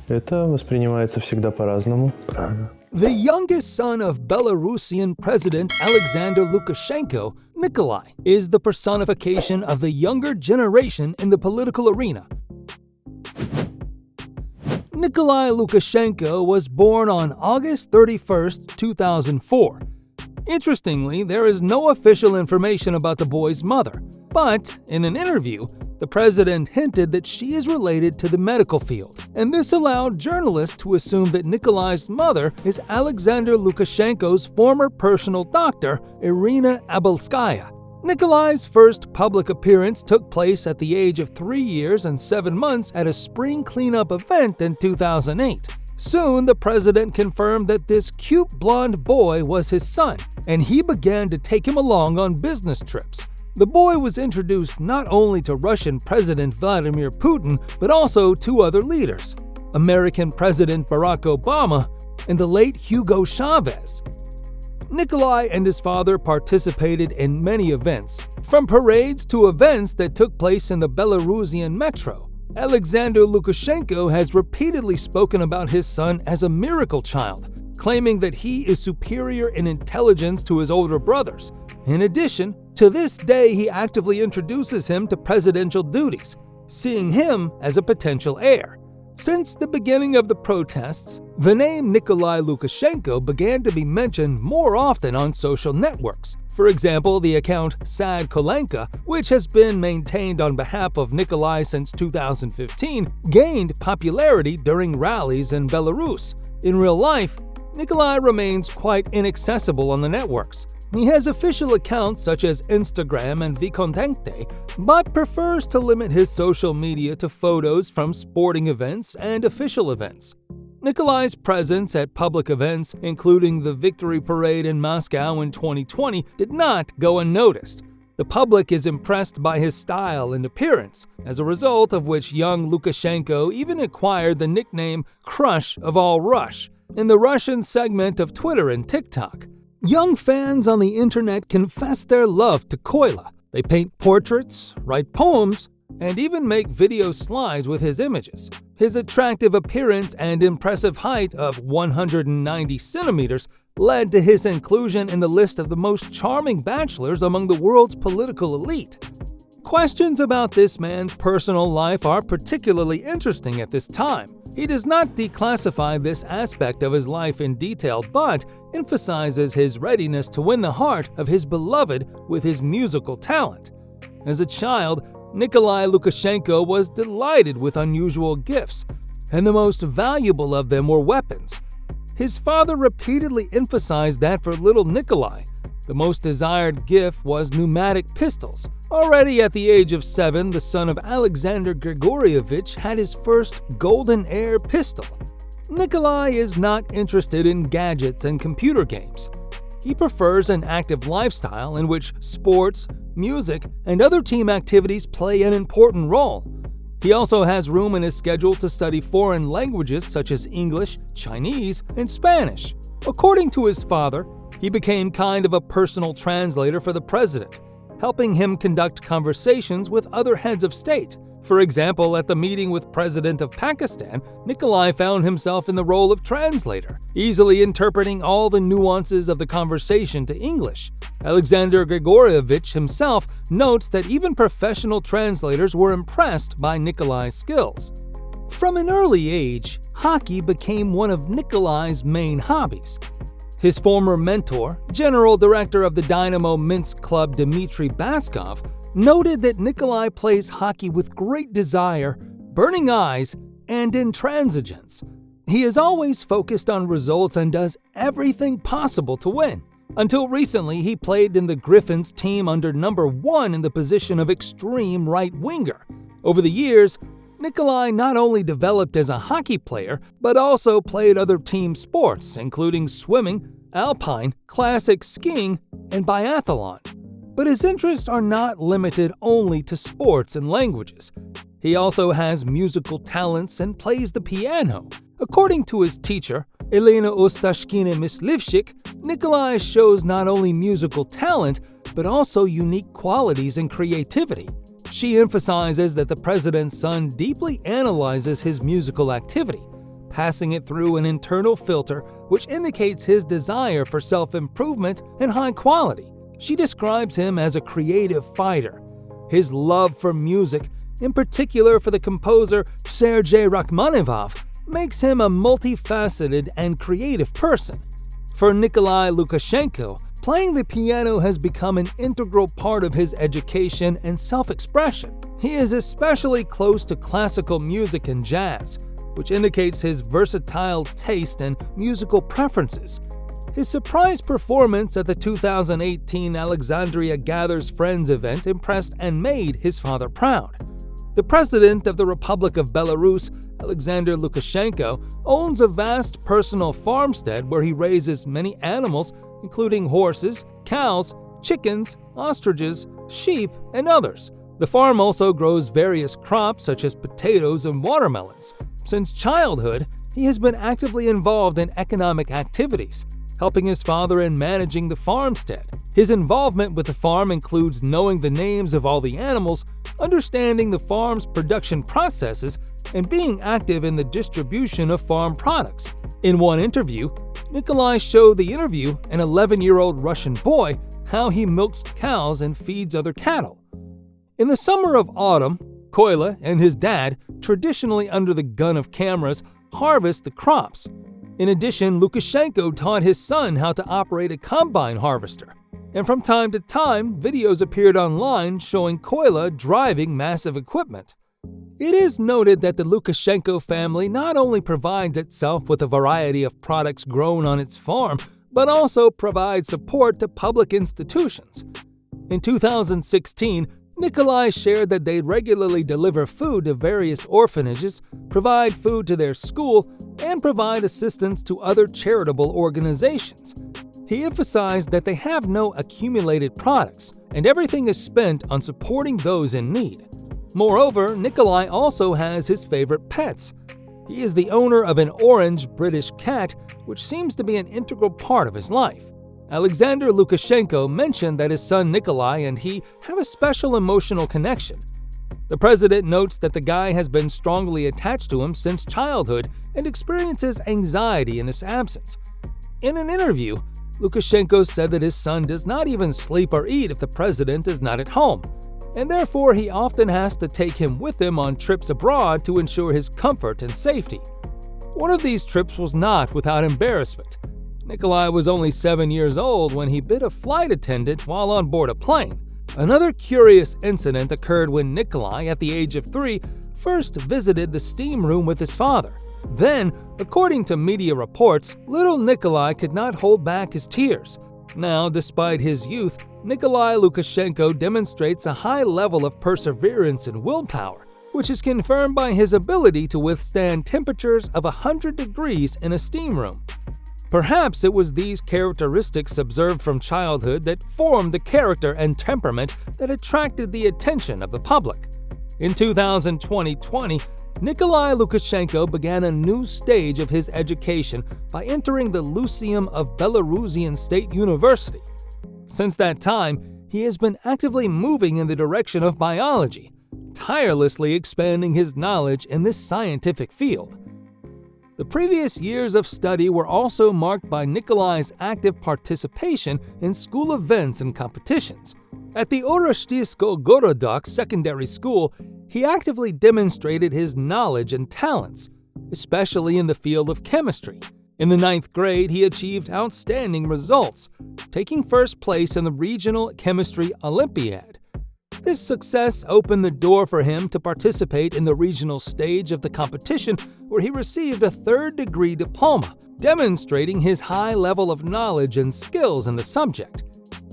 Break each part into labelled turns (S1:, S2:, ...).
S1: Это воспринимается всегда по-разному.
S2: Правильно.
S3: The youngest son of Belarusian President Alexander Lukashenko, Nikolai, is the personification of the younger generation in the political arena. Nikolai Lukashenko was born on August 31, 2004. Interestingly, there is no official information about the boy's mother, but in an interview, the president hinted that she is related to the medical field, and this allowed journalists to assume that Nikolai's mother is Alexander Lukashenko's former personal doctor, Irina Abelskaya. Nikolai's first public appearance took place at the age of 3 years and 7 months at a spring cleanup event in 2008. Soon, the president confirmed that this cute blonde boy was his son, and he began to take him along on business trips. The boy was introduced not only to Russian President Vladimir Putin, but also two other leaders, American President Barack Obama and the late Hugo Chavez. Nikolai and his father participated in many events, from parades to events that took place in the Belarusian metro. Alexander Lukashenko has repeatedly spoken about his son as a miracle child, claiming that he is superior in intelligence to his older brothers. In addition, to this day he actively introduces him to presidential duties, seeing him as a potential heir. Since the beginning of the protests, the name Nikolai Lukashenko began to be mentioned more often on social networks. For example, the account Sad Kolenka, which has been maintained on behalf of Nikolai since 2015, gained popularity during rallies in Belarus. In real life, Nikolai remains quite inaccessible on the networks. He has official accounts such as Instagram and Vkontakte, but prefers to limit his social media to photos from sporting events and official events. Nikolai's presence at public events, including the Victory Parade in Moscow in 2020, did not go unnoticed. The public is impressed by his style and appearance, as a result of which young Lukashenko even acquired the nickname Crush of All Rush in the Russian segment of Twitter and TikTok. Young fans on the internet confess their love to Koila. They paint portraits, write poems, and even make video slides with his images. His attractive appearance and impressive height of 190 centimeters led to his inclusion in the list of the most charming bachelors among the world's political elite. Questions about this man's personal life are particularly interesting at this time. He does not declassify this aspect of his life in detail, but emphasizes his readiness to win the heart of his beloved with his musical talent. As a child, Nikolai Lukashenko was delighted with unusual gifts, and the most valuable of them were weapons. His father repeatedly emphasized that for little Nikolai, the most desired gift was pneumatic pistols. Already at the age of 7, the son of Alexander Grigorievich had his first golden air pistol. Nikolai is not interested in gadgets and computer games. He prefers an active lifestyle in which sports, music, and other team activities play an important role. He also has room in his schedule to study foreign languages such as English, Chinese, and Spanish. According to his father, he became kind of a personal translator for the president, helping him conduct conversations with other heads of state. For example, at the meeting with President of Pakistan, Nikolai found himself in the role of translator, easily interpreting all the nuances of the conversation to English. Alexander Grigorievich himself notes that even professional translators were impressed by Nikolai's skills. From an early age, hockey became one of Nikolai's main hobbies. His former mentor, General Director of the Dynamo Minsk club Dmitry Baskov, noted that Nikolai plays hockey with great desire, burning eyes, and intransigence. He is always focused on results and does everything possible to win. Until recently, he played in the Griffins team under number 1 in the position of extreme right winger. Over the years, Nikolai not only developed as a hockey player, but also played other team sports, including swimming, alpine, classic skiing, and biathlon. But his interests are not limited only to sports and languages. He also has musical talents and plays the piano. According to his teacher, Elena Ostashkina Myslivchik, Nikolai shows not only musical talent, but also unique qualities and creativity. She emphasizes that the president's son deeply analyzes his musical activity, passing it through an internal filter which indicates his desire for self-improvement and high quality. She describes him as a creative fighter. His love for music, in particular for the composer Sergei Rachmaninoff, makes him a multifaceted and creative person. For Nikolai Lukashenko, playing the piano has become an integral part of his education and self-expression. He is especially close to classical music and jazz, which indicates his versatile taste and musical preferences. His surprise performance at the 2018 Alexandria Gathers Friends event impressed and made his father proud. The president of the Republic of Belarus, Alexander Lukashenko, owns a vast personal farmstead where he raises many animals, including horses, cows, chickens, ostriches, sheep, and others. The farm also grows various crops such as potatoes and watermelons. Since childhood, he has been actively involved in economic activities, helping his father in managing the farmstead. His involvement with the farm includes knowing the names of all the animals, understanding the farm's production processes, and being active in the distribution of farm products. In one interview, Nikolai showed the interview an 11-year-old Russian boy how he milks cows and feeds other cattle. In the summer of autumn, Koila and his dad, traditionally under the gun of cameras, harvest the crops. In addition, Lukashenko taught his son how to operate a combine harvester. And from time to time, videos appeared online showing Koila driving massive equipment. It is noted that the Lukashenko family not only provides itself with a variety of products grown on its farm, but also provides support to public institutions. In 2016, Nikolai shared that they regularly deliver food to various orphanages, provide food to their school, and provide assistance to other charitable organizations. He emphasized that they have no accumulated products, and everything is spent on supporting those in need. Moreover, Nikolai also has his favorite pets. He is the owner of an orange British cat, which seems to be an integral part of his life. Alexander Lukashenko mentioned that his son Nikolai and he have a special emotional connection. The president notes that the guy has been strongly attached to him since childhood and experiences anxiety in his absence. In an interview, Lukashenko said that his son does not even sleep or eat if the president is not at home, and therefore he often has to take him with him on trips abroad to ensure his comfort and safety. One of these trips was not without embarrassment. Nikolai was only 7 years old when he bit a flight attendant while on board a plane. Another curious incident occurred when Nikolai, at the age of 3, first visited the steam room with his father. Then, according to media reports, little Nikolai could not hold back his tears. Now, despite his youth, Nikolai Lukashenko demonstrates a high level of perseverance and willpower, which is confirmed by his ability to withstand temperatures of 100 degrees in a steam room. Perhaps it was these characteristics observed from childhood that formed the character and temperament that attracted the attention of the public. In 2020, Nikolai Lukashenko began a new stage of his education by entering the Lyceum of Belarusian State University. Since that time, he has been actively moving in the direction of biology, tirelessly expanding his knowledge in this scientific field. The previous years of study were also marked by Nikolai's active participation in school events and competitions. At the Oroshtiysko-Gorodok Secondary School, he actively demonstrated his knowledge and talents, especially in the field of chemistry. In the 9th grade, he achieved outstanding results, taking first place in the Regional Chemistry Olympiad. This success opened the door for him to participate in the regional stage of the competition, where he received a 3rd-degree diploma, demonstrating his high level of knowledge and skills in the subject.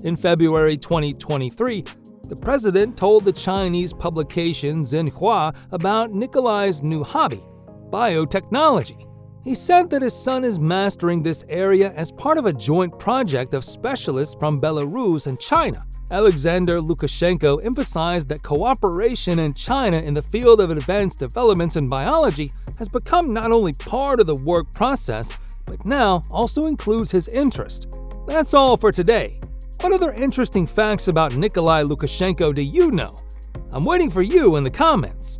S3: In February 2023, the president told the Chinese publication Xinhua about Nikolai's new hobby, biotechnology. He said that his son is mastering this area as part of a joint project of specialists from Belarus and China. Alexander Lukashenko emphasized that cooperation in China in the field of advanced developments in biology has become not only part of the work process, but now also includes his interest. That's all for today. What other interesting facts about Nikolai Lukashenko do you know? I'm waiting for you in the comments.